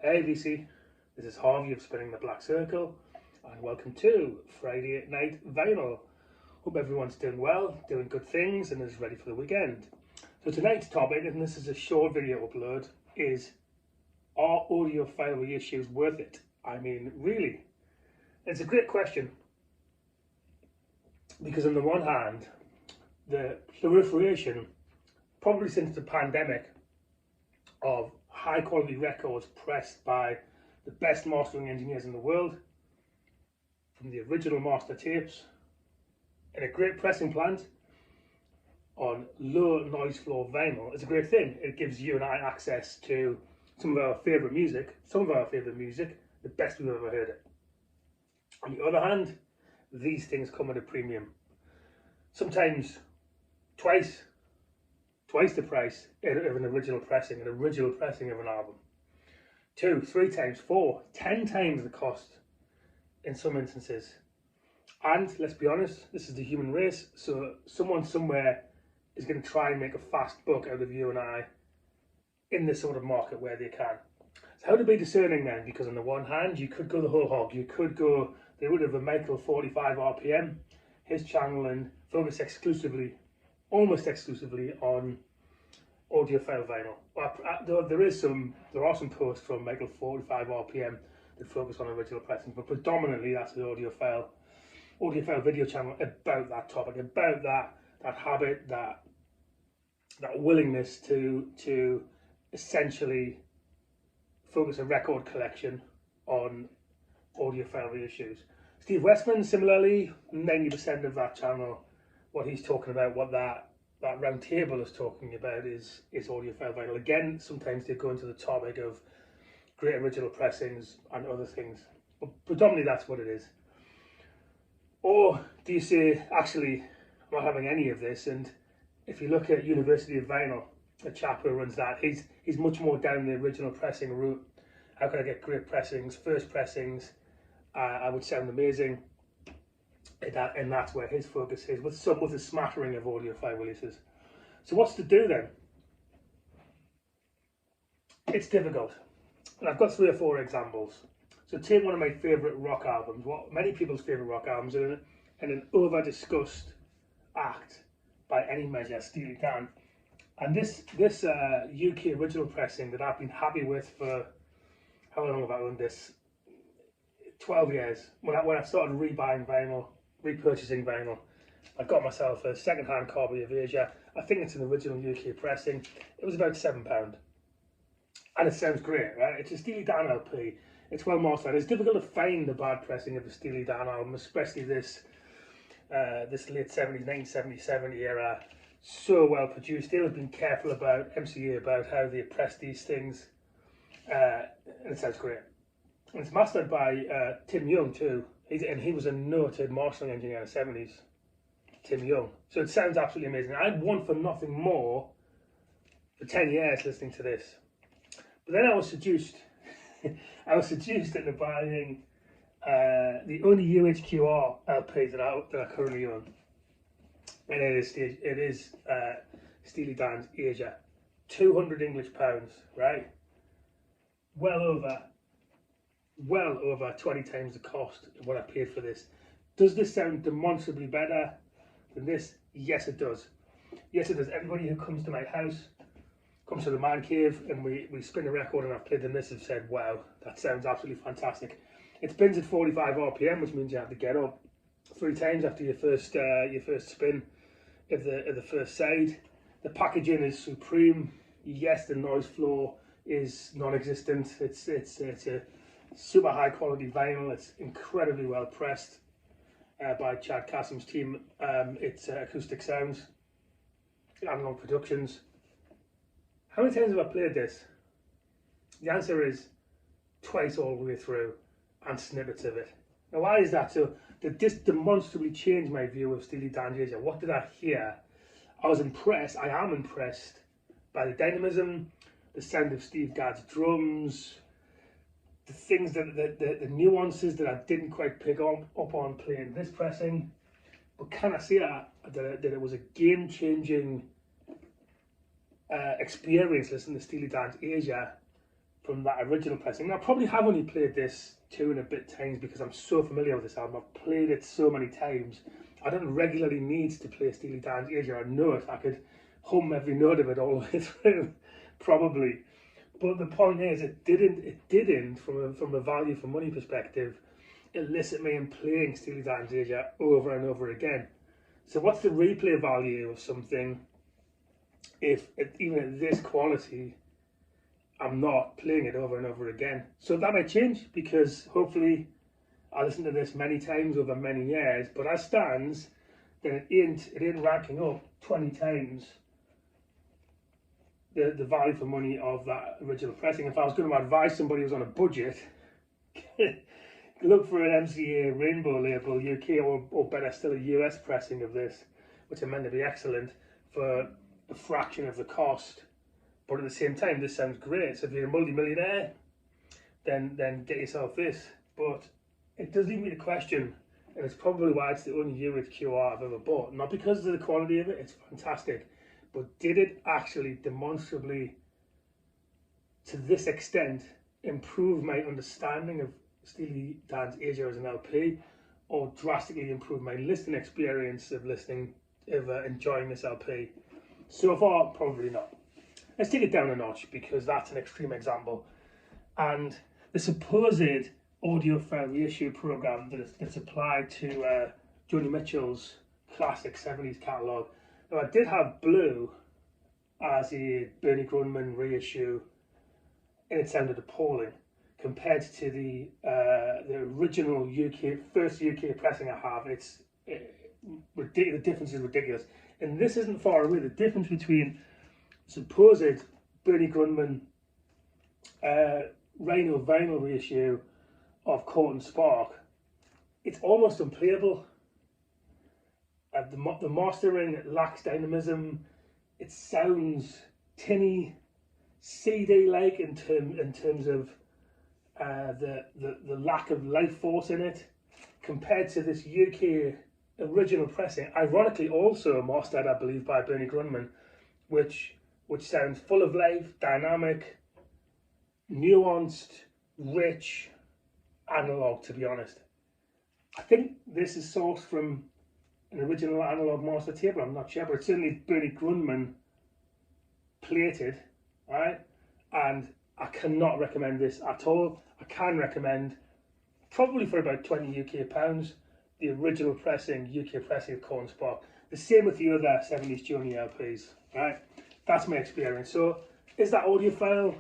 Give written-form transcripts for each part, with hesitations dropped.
Hey VC, this is Harvey of Spinning the Black Circle, and welcome to Friday Night Vinyl. Hope everyone's doing well, doing good things, and is ready for the weekend. So tonight's topic, and this is a short video upload, is are audiophile reissues worth it? I mean, really? It's a great question, because on the one hand, the proliferation, probably since the pandemic, of high quality records pressed by the best mastering engineers in the world, from the original master tapes in a great pressing plant on low noise floor vinyl, is a great thing. It gives you and I access to some of our favourite music, the best we've ever heard it. On the other hand, these things come at a premium. Sometimes twice the price of an original pressing of an album. 2, 3 times, 4, 10 times the cost in some instances. And let's be honest, this is the human race, so someone somewhere is going to try and make a fast buck out of you and I in this sort of market where they can. So how to be discerning then? Because on the one hand, you could go the whole hog. You could go the route of a Michael 45 RPM, his channel, and focus almost exclusively on audiophile vinyl. There are some posts from Michael 45 RPM that focus on original pressing, but predominantly that's the audiophile video channel about that topic, about that habit, that willingness to essentially focus a record collection on audiophile reissues. Steve Westman, similarly, 90% of that channel, what he's talking about, what that round table is talking about is audiophile vinyl. Again, sometimes they go into the topic of great original pressings and other things, but predominantly that's what it is. Or do you say, actually, I'm not having any of this? And if you look at University of Vinyl, a chap who runs that, he's much more down the original pressing route. How can I get great pressings, first pressings? I would sound amazing. And that's where his focus is, with a smattering of audiophile releases. So what's to do then? It's difficult, and I've got 3 or 4 examples. So take one of my favourite rock albums, what many people's favourite rock albums, and an over-discussed act by any measure, Steely Dan. And this UK original pressing that I've been happy with for, how long have I owned this? 12 years. When I started repurchasing vinyl, I got myself a second-hand copy of Asia. I think it's an original UK pressing. It was about £7, and it sounds great, right? It's a Steely Dan LP. It's well mastered. It's difficult to find the bad pressing of a Steely Dan album, especially this late 70s, 1977 era. So well produced. They'll have been careful about MCA about how they press these things, and it sounds great. And it's mastered by Tim Young too. He was a noted mastering engineer in the 70s, Tim Young. So it sounds absolutely amazing. I'd want for nothing more for 10 years listening to this. But then I was seduced. I was seduced into buying the only UHQR LP that I currently own. And it is Steely Dan's Asia. 200 English pounds, right? Well over 20 times the cost of what I paid for this. Does this sound demonstrably better than this? Yes, it does. Yes, it does. Everybody who comes to my house, comes to the man cave, and we spin a record and I've played them this, have said, wow, that sounds absolutely fantastic. It spins at 45 RPM, which means you have to get up 3 times after your first spin of the first side. The packaging is supreme. Yes, the noise floor is non-existent. It's a super high quality vinyl. It's incredibly well pressed by Chad Kassim's team. It's Acoustic Sounds, Analog Productions. How many times have I played this? The answer is twice all the way through, and snippets of it. Now why is that? So did this demonstrably change my view of Steely Dan Asia? What did I hear? I am impressed by the dynamism, the sound of Steve Gadd's drums, the things the nuances that I didn't quite pick up on playing this pressing. But can I say that it was a game-changing experience listening to Steely Dan's Asia from that original pressing. Now, I probably have only played this 2 and a bit times because I'm so familiar with this album. I've played it so many times. I don't regularly need to play Steely Dan's Asia. I know it. I could hum every note of it all the way through, probably. But the point is, it didn't from a value for money perspective, elicit me in playing Steely Dan's Asia over and over again. So what's the replay value of something if even at this quality, I'm not playing it over and over again? So that might change, because hopefully I listened to this many times over many years, but as stands, then it ain't racking up 20 times the value for money of that original pressing. If I was going to advise somebody who's on a budget, look for an MCA Rainbow label UK, or better still a US pressing of this, which are meant to be excellent for a fraction of the cost. But at the same time, this sounds great. So if you're a multi-millionaire, then get yourself this. But it does leave me to question, and it's probably why it's the only U with QR I've ever bought. Not because of the quality of it, it's fantastic, but did it actually demonstrably, to this extent, improve my understanding of Steely Dan's Asia as an LP, or drastically improve my listening experience of enjoying this LP? So far, probably not. Let's take it down a notch, because that's an extreme example. And the supposed audiophile reissue program that's applied to Joni Mitchell's classic 70s catalogue. Now, I did have Blue as a Bernie Grundman reissue, and it sounded appalling compared to the original first UK pressing I have. The difference is ridiculous, and this isn't far away. The difference between supposed Bernie Grundman Rhino vinyl reissue of Court and Spark, it's almost unplayable. The mastering lacks dynamism. It sounds tinny, CD-like in terms of the lack of life force in it, compared to this UK original pressing, ironically also mastered, I believe, by Bernie Grundman, which sounds full of life, dynamic, nuanced, rich, analog, to be honest. I think this is sourced from an original analog master tape, I'm not sure, but it's certainly Bernie Grundman plated, right? And I cannot recommend this at all. I can recommend, probably for about 20 UK pounds, the original pressing, UK pressing of Corn Spark. The same with the other 70s Joni LPs, right? That's my experience. So, is that audiophile?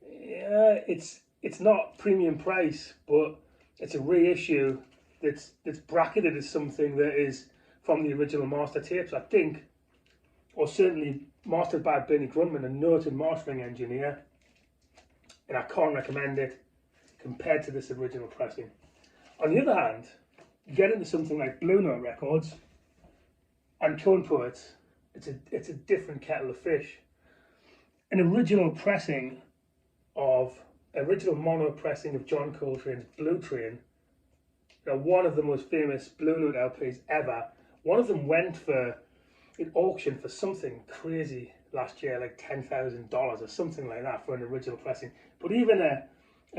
Yeah, it's not premium price, but it's a reissue that's bracketed as something that is from the original master tapes, I think, or certainly mastered by Bernie Grundman, a noted mastering engineer, and I can't recommend it compared to this original pressing. On the other hand, you get into something like Blue Note Records and Tone Poets, it's a different kettle of fish. An original mono pressing of John Coltrane's Blue Train, one of the most famous Blue Note LPs ever. One of them went for an auction for something crazy last year, like $10,000 or something like that for an original pressing. But even a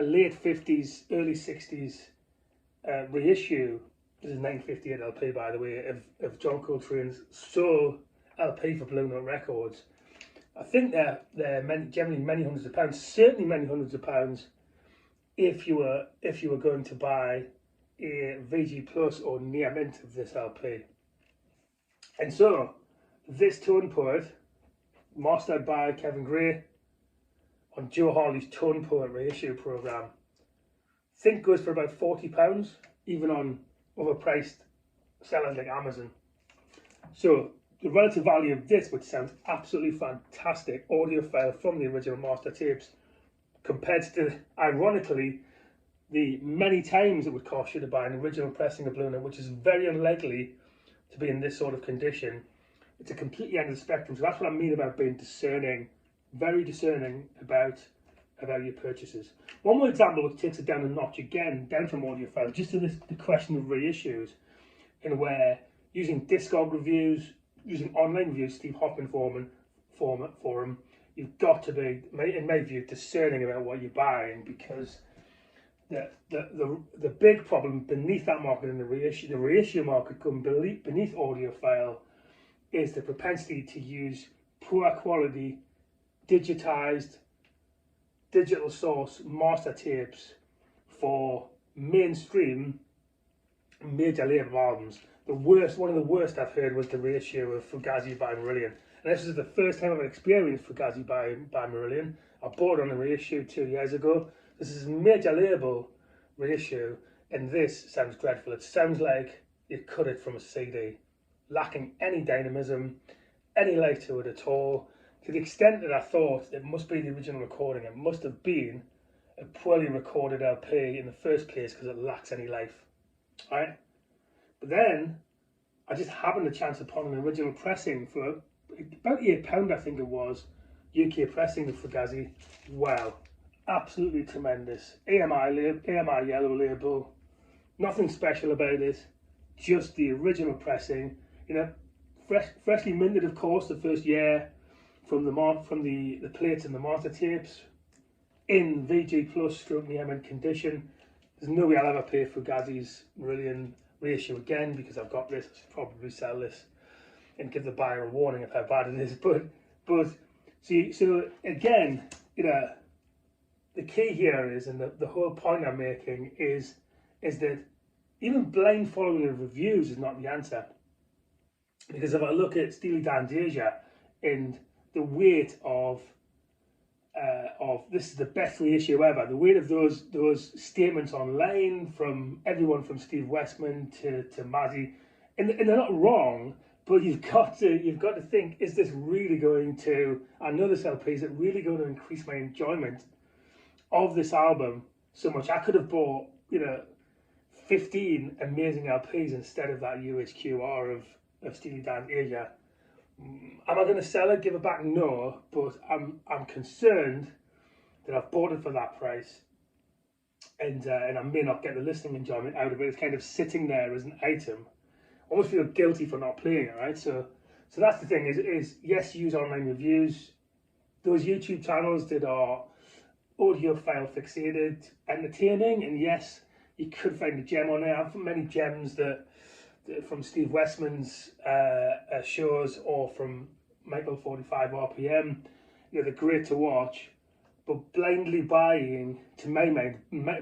late 50s, early 60s reissue, this is 1958 LP by the way, of John Coltrane's sole LP for Blue Note Records, I think they're generally many hundreds of pounds, certainly many hundreds of pounds if you were going to buy a VG Plus or near mint of this LP. And so this Tone Poet, mastered by Kevin Gray on Joe Harley's Tone Poet reissue program, I think goes for about £40, even on overpriced sellers like Amazon. So the relative value of this, which sounds absolutely fantastic, audiophile from the original master tapes, compared to, ironically, the many times it would cost you to buy an original pressing of Blue Note, which is very unlikely to be in this sort of condition. It's a completely end of the spectrum. So that's what I mean about being discerning, very discerning about your purchases. One more example which takes it down a notch again, down from audiophile, just to the question of reissues, in where using Discog reviews, using online reviews, Steve Hoffman forum, you've got to be, in my view, discerning about what you're buying, because the big problem beneath that market in the reissue market, going beneath audiophile, is the propensity to use poor quality, digitized, digital source master tapes for mainstream major label albums. One of the worst I've heard was the reissue of Fugazi by Marillion. And this is the first time I've experienced Fugazi by Marillion. I bought it on a reissue 2 years ago. This is a major label reissue, and this sounds dreadful. It sounds like you cut it from a CD, lacking any dynamism, any life to it at all, to the extent that I thought it must be the original recording. It must have been a poorly recorded LP in the first place because it lacks any life. All right? But then I just happened to chance upon an original pressing for about £8, I think it was, UK pressing of Fugazi. Wow, absolutely tremendous. AMI yellow label, nothing special about it, just the original pressing. You know, freshly minted, of course, the first year from the plates and the master tapes, in VG Plus stroke mint condition. There's no way I'll ever pay Fugazi's Marillion reissue again, because I've got this. I should probably sell this and give the buyer a warning of how bad it is. But see, so again, you know, the key here is, and the whole point I'm making is that even blind following of reviews is not the answer. Because if I look at Steely Dan Deja and the weight of this is the best reissue ever, the weight of those statements online from everyone from Steve Westman to Mazzy, and they're not wrong, but you've got to think, is this really going to, I know this LP, is it really going to increase my enjoyment of this album so much? I could have bought, you know, 15 amazing LPs instead of that UHQR of Steely Dan Asia. Am I going to sell it, give it back? No, but I'm concerned that I've bought it for that price, and I may not get the listening enjoyment out of it. It's kind of sitting there as an item. I almost feel guilty for not playing it, right? So that's the thing, is yes, use online reviews. Those YouTube channels that are audiophile fixated, entertaining, and yes, you could find a gem on there. I've many gems that from Steve Westman's shows, or from Michael 45 RPM. You know, they're great to watch, but blindly buying, to my mind,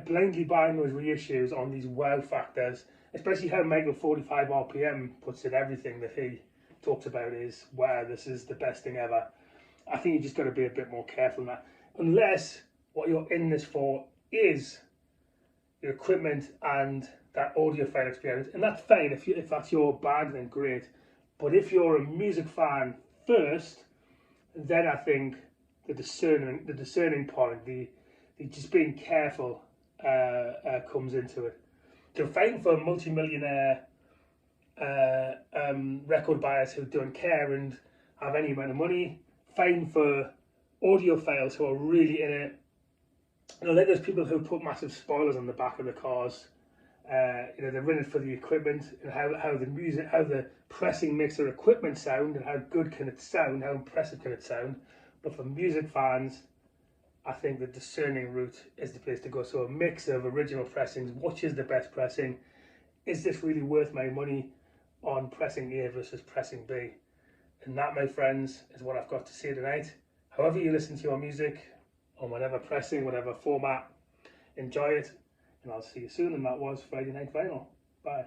blindly buying those reissues on these wow factors, especially how Michael 45 RPM puts it, everything that he talks about is, wow, this is the best thing ever. I think you just got to be a bit more careful in that, unless what you're in this for is your equipment and that audiophile experience, and that's fine. If that's your bag, then great. But if you're a music fan first, then I think the discerning point, the just being careful comes into it. So fine for multi-millionaire record buyers who don't care and have any amount of money. Fine for audiophiles who are really in it. You know, like those people who put massive spoilers on the back of the cars. You know, they're in it for the equipment and how the music, how the pressing makes their equipment sound, and how good can it sound, how impressive can it sound. But for music fans, I think the discerning route is the place to go. So a mix of original pressings. Which is the best pressing? Is this really worth my money on pressing A versus pressing B? And that, my friends, is what I've got to say tonight. However you listen to your music, on whatever pressing, whatever format, enjoy it. And I'll see you soon. And that was Friday Night Vinyl. Bye.